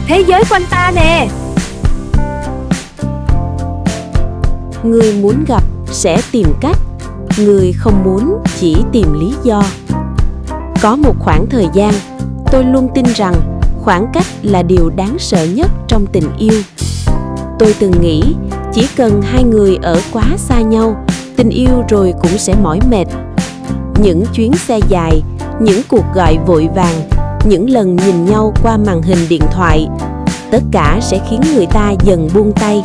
thế giới quanh ta nè. Người muốn gặp sẽ tìm cách, người không muốn chỉ tìm lý do. Có một khoảng thời gian, tôi luôn tin rằng khoảng cách là điều đáng sợ nhất trong tình yêu. Tôi từng nghĩ chỉ cần hai người ở quá xa nhau, tình yêu rồi cũng sẽ mỏi mệt. Những chuyến xe dài, những cuộc gọi vội vàng, những lần nhìn nhau qua màn hình điện thoại, tất cả sẽ khiến người ta dần buông tay.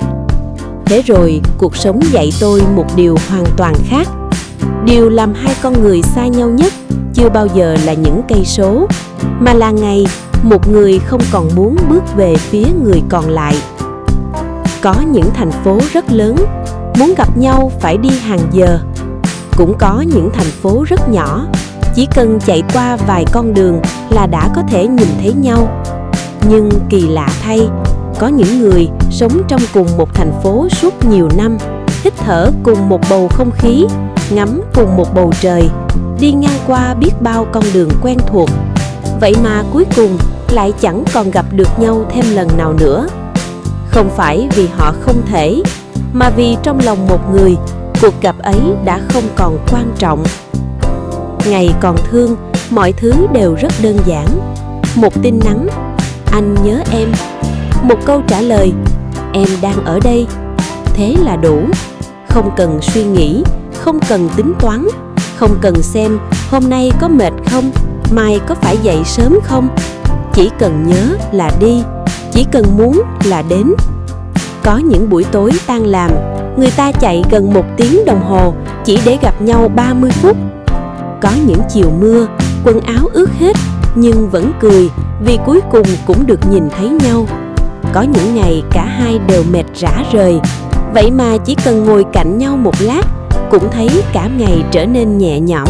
Thế rồi, cuộc sống dạy tôi một điều hoàn toàn khác. Điều làm hai con người xa nhau nhất chưa bao giờ là những cây số, mà là ngày một người không còn muốn bước về phía người còn lại. Có những thành phố rất lớn, muốn gặp nhau phải đi hàng giờ. Cũng có những thành phố rất nhỏ, chỉ cần chạy qua vài con đường là đã có thể nhìn thấy nhau. Nhưng kỳ lạ thay, có những người sống trong cùng một thành phố suốt nhiều năm, hít thở cùng một bầu không khí, ngắm cùng một bầu trời, đi ngang qua biết bao con đường quen thuộc. Vậy mà cuối cùng lại chẳng còn gặp được nhau thêm lần nào nữa. Không phải vì họ không thể, mà vì trong lòng một người, cuộc gặp ấy đã không còn quan trọng. Ngày còn thương, mọi thứ đều rất đơn giản. Một tin nhắn, anh nhớ em. Một câu trả lời, em đang ở đây. Thế là đủ. Không cần suy nghĩ, không cần tính toán, không cần xem hôm nay có mệt không, mai có phải dậy sớm không. Chỉ cần nhớ là đi, chỉ cần muốn là đến. Có những buổi tối tan làm, người ta chạy gần 1 tiếng đồng hồ chỉ để gặp nhau 30 phút. Có những chiều mưa, quần áo ướt hết nhưng vẫn cười vì cuối cùng cũng được nhìn thấy nhau. Có những ngày cả hai đều mệt rã rời, vậy mà chỉ cần ngồi cạnh nhau một lát cũng thấy cả ngày trở nên nhẹ nhõm.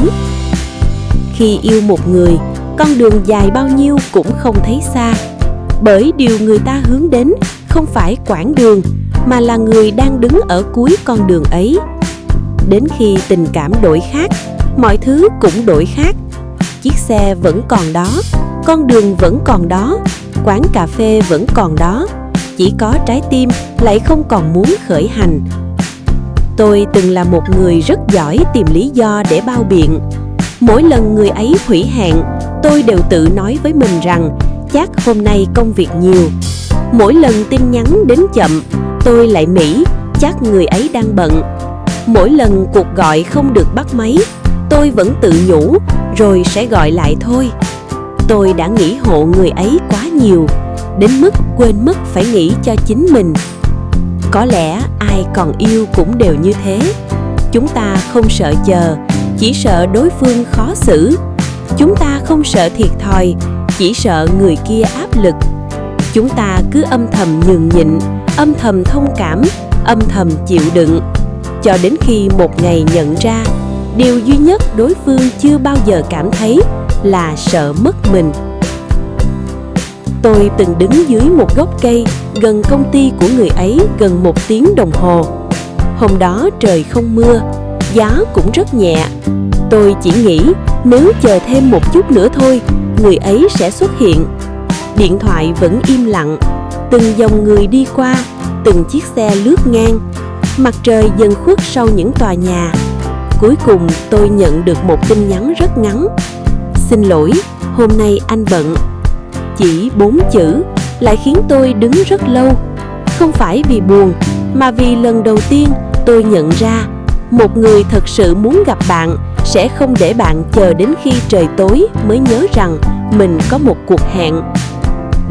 Khi yêu một người, con đường dài bao nhiêu cũng không thấy xa, bởi điều người ta hướng đến không phải quãng đường, mà là người đang đứng ở cuối con đường ấy. Đến khi tình cảm đổi khác, mọi thứ cũng đổi khác. Chiếc xe vẫn còn đó, con đường vẫn còn đó, quán cà phê vẫn còn đó, chỉ có trái tim lại không còn muốn khởi hành. Tôi từng là một người rất giỏi tìm lý do để bao biện. Mỗi lần người ấy hủy hẹn, tôi đều tự nói với mình rằng chắc hôm nay công việc nhiều. Mỗi lần tin nhắn đến chậm, tôi lại nghĩ chắc người ấy đang bận. Mỗi lần cuộc gọi không được bắt máy, tôi vẫn tự nhủ rồi sẽ gọi lại thôi. Tôi đã nghĩ hộ người ấy quá nhiều, đến mức quên mất phải nghĩ cho chính mình. Có lẽ ai còn yêu cũng đều như thế. Chúng ta không sợ chờ, chỉ sợ đối phương khó xử. Chúng ta không sợ thiệt thòi, chỉ sợ người kia áp lực. Chúng ta cứ âm thầm nhường nhịn, âm thầm thông cảm, âm thầm chịu đựng, cho đến khi một ngày nhận ra điều duy nhất đối phương chưa bao giờ cảm thấy là sợ mất mình. Tôi từng đứng dưới một gốc cây gần công ty của người ấy gần 1 tiếng đồng hồ. Hôm đó trời không mưa, gió cũng rất nhẹ. Tôi chỉ nghĩ nếu chờ thêm một chút nữa thôi, người ấy sẽ xuất hiện. Điện thoại vẫn im lặng, từng dòng người đi qua, từng chiếc xe lướt ngang. Mặt trời dần khuất sau những tòa nhà. Cuối cùng tôi nhận được một tin nhắn rất ngắn. Xin lỗi, hôm nay anh bận. Chỉ 4 chữ lại khiến tôi đứng rất lâu. Không phải vì buồn, mà vì lần đầu tiên tôi nhận ra một người thật sự muốn gặp bạn sẽ không để bạn chờ đến khi trời tối mới nhớ rằng mình có một cuộc hẹn.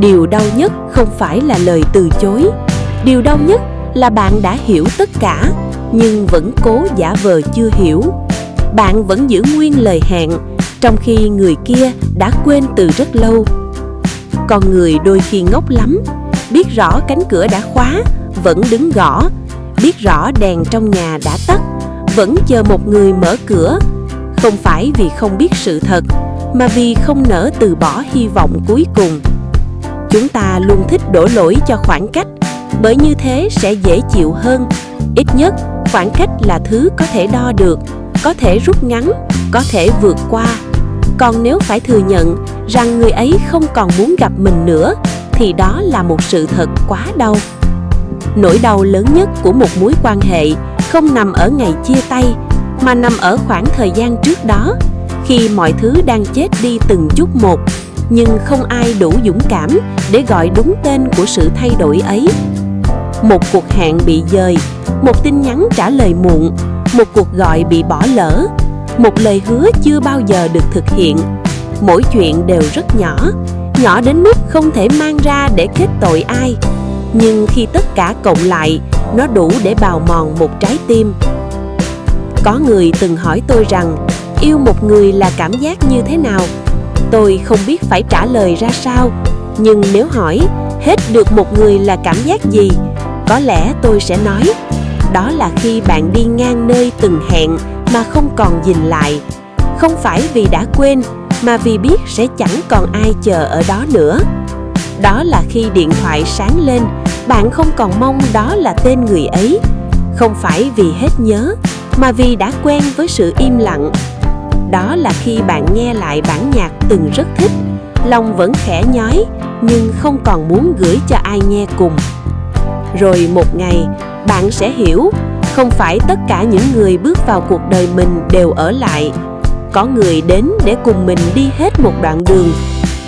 Điều đau nhất không phải là lời từ chối. Điều đau nhất là bạn đã hiểu tất cả nhưng vẫn cố giả vờ chưa hiểu. Bạn vẫn giữ nguyên lời hẹn, trong khi người kia đã quên từ rất lâu. Con người đôi khi ngốc lắm, biết rõ cánh cửa đã khóa, vẫn đứng gõ. Biết rõ đèn trong nhà đã tắt, vẫn chờ một người mở cửa. Không phải vì không biết sự thật, mà vì không nỡ từ bỏ hy vọng cuối cùng. Chúng ta luôn thích đổ lỗi cho khoảng cách, bởi như thế sẽ dễ chịu hơn. Ít nhất, khoảng cách là thứ có thể đo được, có thể rút ngắn, có thể vượt qua. Còn nếu phải thừa nhận rằng người ấy không còn muốn gặp mình nữa, thì đó là một sự thật quá đau. Nỗi đau lớn nhất của một mối quan hệ không nằm ở ngày chia tay, mà nằm ở khoảng thời gian trước đó, khi mọi thứ đang chết đi từng chút một, nhưng không ai đủ dũng cảm để gọi đúng tên của sự thay đổi ấy. Một cuộc hẹn bị dời, một tin nhắn trả lời muộn, một cuộc gọi bị bỏ lỡ, một lời hứa chưa bao giờ được thực hiện. Mỗi chuyện đều rất nhỏ, nhỏ đến mức không thể mang ra để kết tội ai. Nhưng khi tất cả cộng lại, nó đủ để bào mòn một trái tim. Có người từng hỏi tôi rằng, yêu một người là cảm giác như thế nào? Tôi không biết phải trả lời ra sao, nhưng nếu hỏi hết được một người là cảm giác gì, có lẽ tôi sẽ nói, đó là khi bạn đi ngang nơi từng hẹn mà không còn dừng lại. Không phải vì đã quên, mà vì biết sẽ chẳng còn ai chờ ở đó nữa. Đó là khi điện thoại sáng lên, bạn không còn mong đó là tên người ấy. Không phải vì hết nhớ, mà vì đã quen với sự im lặng. Đó là khi bạn nghe lại bản nhạc từng rất thích, lòng vẫn khẽ nhói, nhưng không còn muốn gửi cho ai nghe cùng. Rồi một ngày, bạn sẽ hiểu, không phải tất cả những người bước vào cuộc đời mình đều ở lại. Có người đến để cùng mình đi hết một đoạn đường,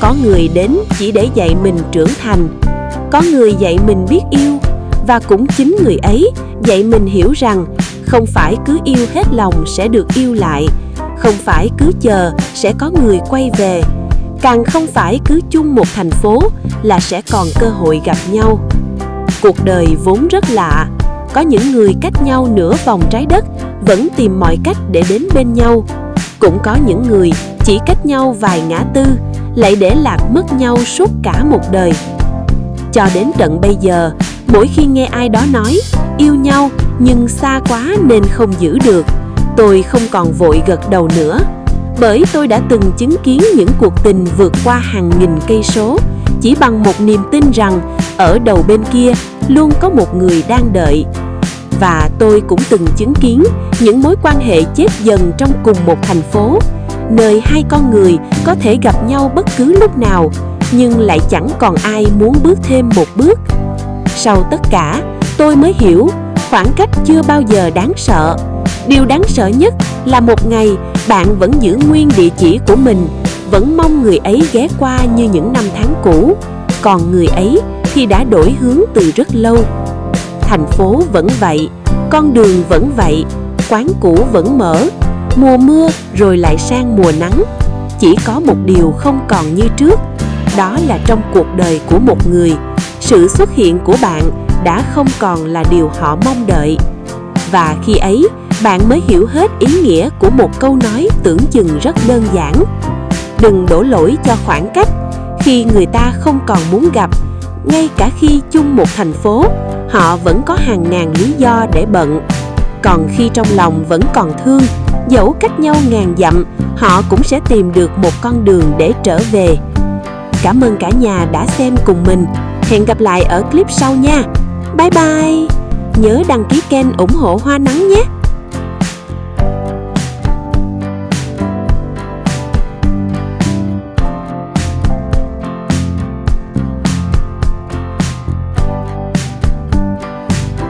có người đến chỉ để dạy mình trưởng thành, có người dạy mình biết yêu, và cũng chính người ấy dạy mình hiểu rằng không phải cứ yêu hết lòng sẽ được yêu lại, không phải cứ chờ sẽ có người quay về, càng không phải cứ chung một thành phố là sẽ còn cơ hội gặp nhau. Cuộc đời vốn rất lạ, có những người cách nhau nửa vòng trái đất vẫn tìm mọi cách để đến bên nhau. Cũng có những người chỉ cách nhau vài ngã tư lại để lạc mất nhau suốt cả một đời. Cho đến tận bây giờ, mỗi khi nghe ai đó nói yêu nhau nhưng xa quá nên không giữ được, tôi không còn vội gật đầu nữa. Bởi tôi đã từng chứng kiến những cuộc tình vượt qua hàng nghìn cây số chỉ bằng một niềm tin rằng ở đầu bên kia luôn có một người đang đợi. Và tôi cũng từng chứng kiến những mối quan hệ chết dần trong cùng một thành phố, nơi hai con người có thể gặp nhau bất cứ lúc nào, nhưng lại chẳng còn ai muốn bước thêm một bước. Sau tất cả, tôi mới hiểu khoảng cách chưa bao giờ đáng sợ. Điều đáng sợ nhất là một ngày bạn vẫn giữ nguyên địa chỉ của mình, vẫn mong người ấy ghé qua như những năm tháng cũ, còn người ấy thì đã đổi hướng từ rất lâu. Thành phố vẫn vậy, con đường vẫn vậy, quán cũ vẫn mở, mùa mưa rồi lại sang mùa nắng. Chỉ có một điều không còn như trước, đó là trong cuộc đời của một người, sự xuất hiện của bạn đã không còn là điều họ mong đợi. Và khi ấy, bạn mới hiểu hết ý nghĩa của một câu nói tưởng chừng rất đơn giản. Đừng đổ lỗi cho khoảng cách khi người ta không còn muốn gặp. Ngay cả khi chung một thành phố, họ vẫn có hàng ngàn lý do để bận. Còn khi trong lòng vẫn còn thương, dẫu cách nhau ngàn dặm, họ cũng sẽ tìm được một con đường để trở về. Cảm ơn cả nhà đã xem cùng mình. Hẹn gặp lại ở clip sau nha. Bye bye. Nhớ đăng ký kênh ủng hộ Hoa Nắng nhé.